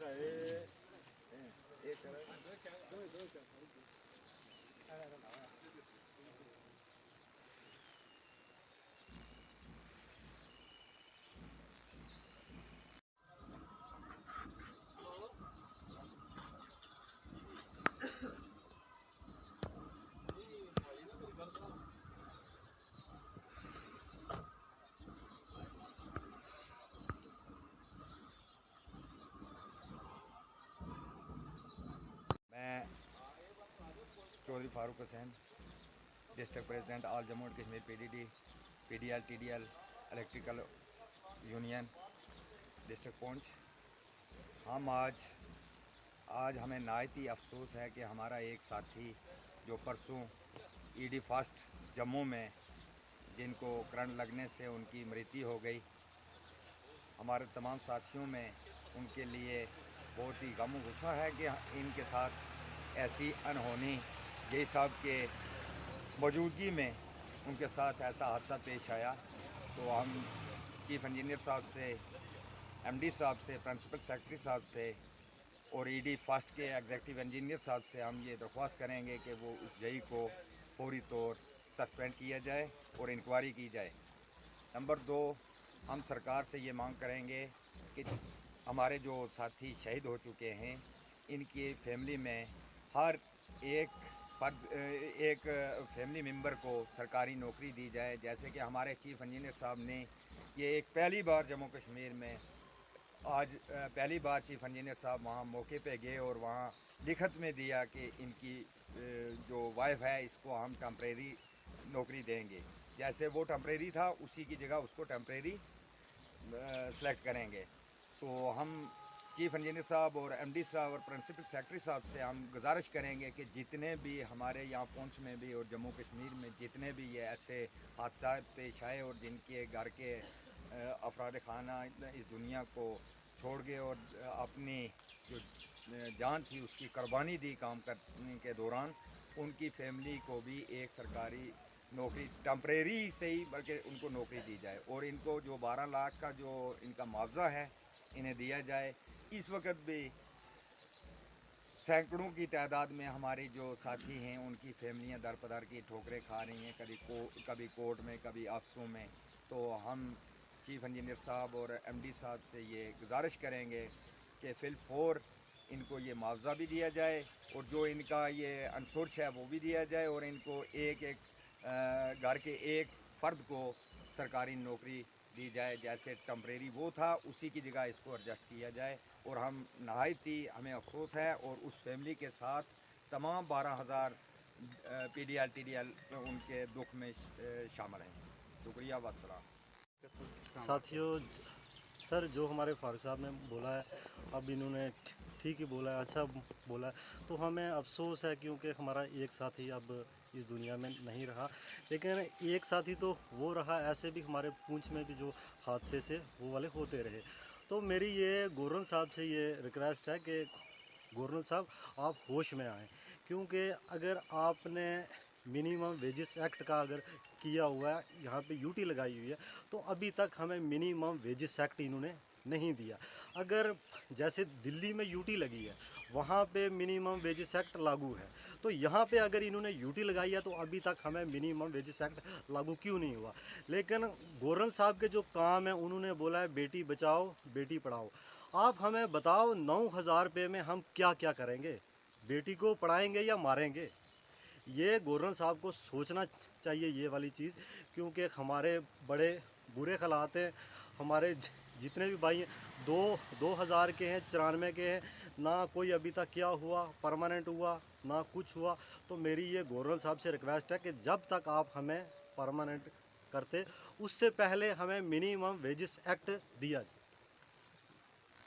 میں Chaudhry Farooq Hussain district president all Jammu and Kashmir PDD PDL TDL electrical union district Poonch. ہم آج ہمیں نہایت ہی افسوس ہے کہ ہمارا ایک ساتھی جو پرسوں ED فاسٹ جموں میں جن کو کرنٹ لگنے سے ان کی مرتیو ہو گئی، ہمارے تمام ساتھیوں میں ان کے لیے بہت ہی غم و غصہ ہے کہ ان کے ساتھ ایسی انہونی جے صاحب کے موجودگی میں ان کے ساتھ ایسا حادثہ پیش آیا. تو ہم چیف انجینئر صاحب سے، MD صاحب سے، پرنسپل سیکرٹری صاحب سے اور ED فاسٹ کے ایگزیکٹو انجینئر صاحب سے ہم یہ درخواست کریں گے کہ وہ اس جئی کو فوری طور سسپینڈ کیا جائے اور انکوائری کی جائے. نمبر 2، ہم سرکار سے یہ مانگ کریں گے کہ ہمارے جو ساتھی شہید ہو چکے ہیں ان کی فیملی میں ہر ایک فیملی ممبر کو سرکاری نوکری دی جائے. جیسے کہ ہمارے چیف انجینئر صاحب نے یہ ایک پہلی بار جموں کشمیر میں پہلی بار چیف انجینئر صاحب وہاں موقع پہ گئے اور وہاں لکھت میں دیا کہ ان کی جو وائف ہے اس کو ہم ٹمپریری نوکری دیں گے. جیسے وہ ٹمپریری تھا اسی کی جگہ اس کو ٹمپریری سلیکٹ کریں گے. تو ہم چیف انجینئر صاحب اور MD صاحب اور پرنسپل سیکرٹری صاحب سے ہم گزارش کریں گے کہ جتنے بھی ہمارے یہاں پونچھ میں بھی اور جموں کشمیر میں جتنے بھی یہ ایسے حادثات پیش آئے اور جن کے گھر کے افراد خانہ اس دنیا کو چھوڑ گئے اور اپنی جو جان تھی اس کی قربانی دی کام کرنے کے دوران، ان کی فیملی کو بھی ایک سرکاری نوکری ٹمپریری سے ہی بلکہ ان کو نوکری دی جائے اور ان کو جو 12 لاکھ کا جو ان کا معاوضہ ہے انہیں دیا جائے. اس وقت بھی سینکڑوں کی تعداد میں ہماری جو ساتھی ہیں ان کی فیملیاں درپدر کی ٹھوکریں کھا رہی ہیں، کبھی کورٹ میں، کبھی آفسوں میں. تو ہم چیف انجینئر صاحب اور MD صاحب سے یہ گزارش کریں گے کہ فی الفور ان کو یہ معاوضہ بھی دیا جائے اور جو ان کا یہ انشورنس ہے وہ بھی دیا جائے اور ان کو ایک گھر کے ایک فرد کو سرکاری نوکری دی جائے. جیسے ٹمپریری وہ تھا اسی کی جگہ اس کو ایڈجسٹ کیا جائے. اور ہم نہایت ہی ہمیں افسوس ہے اور اس فیملی کے ساتھ تمام 12,000 PDL TDL ان کے دکھ میں شامل ہیں. شکریہ والسلام. ساتھیوں، سر جو ہمارے فاروق صاحب نے بولا ہے اب انہوں نے ٹھیک ہی بولا ہے، اچھا بولا ہے. تو ہمیں افسوس ہے کیونکہ ہمارا ایک ساتھی اب اس دنیا میں نہیں رہا، لیکن ایک ساتھی تو وہ رہا. ایسے بھی ہمارے پونچھ میں بھی جو حادثے تھے وہ والے ہوتے رہے. تو میری یہ گورنر صاحب سے یہ ریکویسٹ ہے کہ گورنر صاحب آپ ہوش میں آئیں، کیونکہ اگر آپ نے منیمم ویجز ایکٹ کا اگر کیا ہوا ہے، یہاں پہ UT لگائی ہوئی ہے، تو ابھی تک ہمیں منیمم ویجز ایکٹ انہوں نے نہیں دیا. اگر جیسے دلی میں UT لگی ہے وہاں پہ منیمم ویجز ایکٹ لاگو ہے، تو یہاں پہ اگر انہوں نے UT لگائی ہے تو ابھی تک ہمیں منیمم ویجز ایکٹ لاگو کیوں نہیں ہوا؟ لیکن گورنر صاحب کے جو کام ہیں انہوں نے بولا ہے بیٹی بچاؤ بیٹی پڑھاؤ. آپ ہمیں بتاؤ 9,000 روپے میں ہم کیا کیا کریں گے؟ بیٹی کو پڑھائیں گے یا ماریں گے؟ یہ گورنر صاحب کو سوچنا چاہیے یہ والی چیز، کیونکہ ہمارے بڑے برے حالات ہیں. ہمارے جتنے بھی بھائی ہیں 2,000 کے ہیں، 94 کے ہیں، نہ کوئی ابھی تک کیا ہوا پرماننٹ ہوا نہ کچھ ہوا. تو میری یہ گورنر صاحب سے ریکویسٹ ہے کہ جب تک آپ ہمیں پرماننٹ کرتے اس سے پہلے ہمیں منیمم ویجز ایکٹ دیا جائے.